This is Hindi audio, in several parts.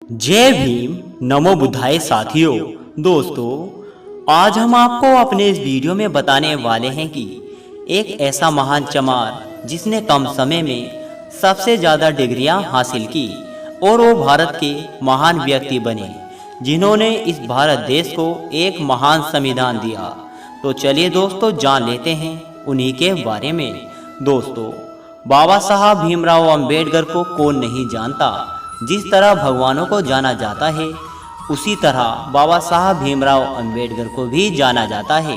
जय भीम, नमो बुद्धाय साथियों। दोस्तों, आज हम आपको अपने इस वीडियो में बताने वाले हैं कि एक ऐसा महान चमार जिसने कम समय में सबसे ज़्यादा डिग्रियां हासिल की और वो भारत के महान व्यक्ति बने जिन्होंने इस भारत देश को एक महान संविधान दिया। तो चलिए दोस्तों, जान लेते हैं उन्हीं के बारे में। दोस्तों, बाबा साहब भीमराव अंबेडकर को कौन नहीं जानता। जिस तरह भगवानों को जाना जाता है, उसी तरह बाबा साहब भीमराव अंबेडकर को भी जाना जाता है।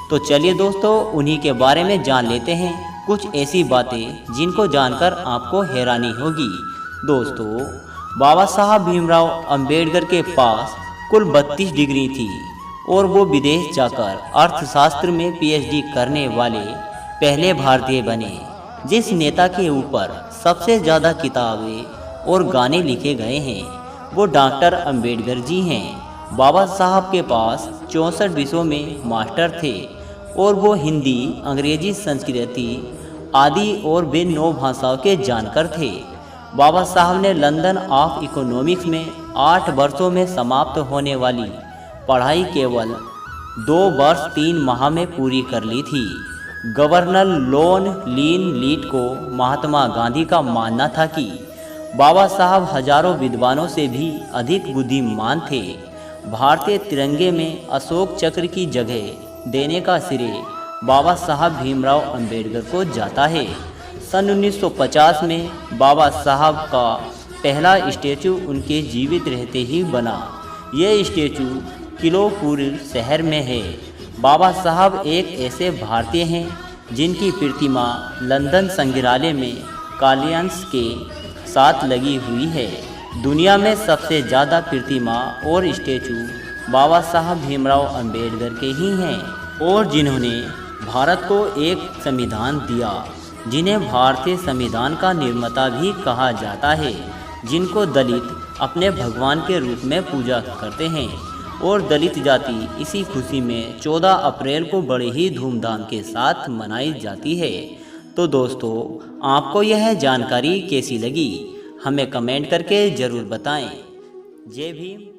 तो चलिए दोस्तों, उन्हीं के बारे में जान लेते हैं कुछ ऐसी बातें जिनको जानकर आपको हैरानी होगी। दोस्तों, बाबा साहब भीमराव अंबेडकर के पास कुल 32 डिग्री थी और वो विदेश जाकर अर्थशास्त्र में पीएचडी करने वाले पहले भारतीय बने। जिस नेता के ऊपर सबसे ज़्यादा किताबें और गाने लिखे गए हैं वो डॉक्टर अंबेडकर जी हैं। बाबा साहब के पास 64 विषयों में मास्टर थे और वो हिंदी, अंग्रेजी, संस्कृति आदि और भी 9 भाषाओं के जानकार थे। बाबा साहब ने लंदन ऑफ इकोनॉमिक्स में 8 वर्षों में समाप्त होने वाली पढ़ाई केवल 2 वर्ष 3 माह में पूरी कर ली थी। गवर्नर लॉन लीन लीड को महात्मा गांधी का मानना था कि बाबा साहब हजारों विद्वानों से भी अधिक बुद्धिमान थे। भारतीय तिरंगे में अशोक चक्र की जगह देने का श्रेय बाबा साहब भीमराव अंबेडकर को जाता है। सन 1950 में बाबा साहब का पहला स्टैचू उनके जीवित रहते ही बना। यह स्टैचू किलोपुर शहर में है। बाबा साहब एक ऐसे भारतीय हैं जिनकी प्रतिमा लंदन संग्रहालय में कॉलियंस के साथ लगी हुई है। दुनिया में सबसे ज़्यादा प्रतिमा और स्टैचू बाबा साहब भीमराव अंबेडकर के ही हैं और जिन्होंने भारत को एक संविधान दिया, जिन्हें भारतीय संविधान का निर्माता भी कहा जाता है, जिनको दलित अपने भगवान के रूप में पूजा करते हैं और दलित जाति इसी खुशी में 14 अप्रैल को बड़े ही धूमधाम के साथ मनाई जाती है। तो दोस्तों, आपको यह जानकारी कैसी लगी हमें कमेंट करके ज़रूर बताएं। जय भीम।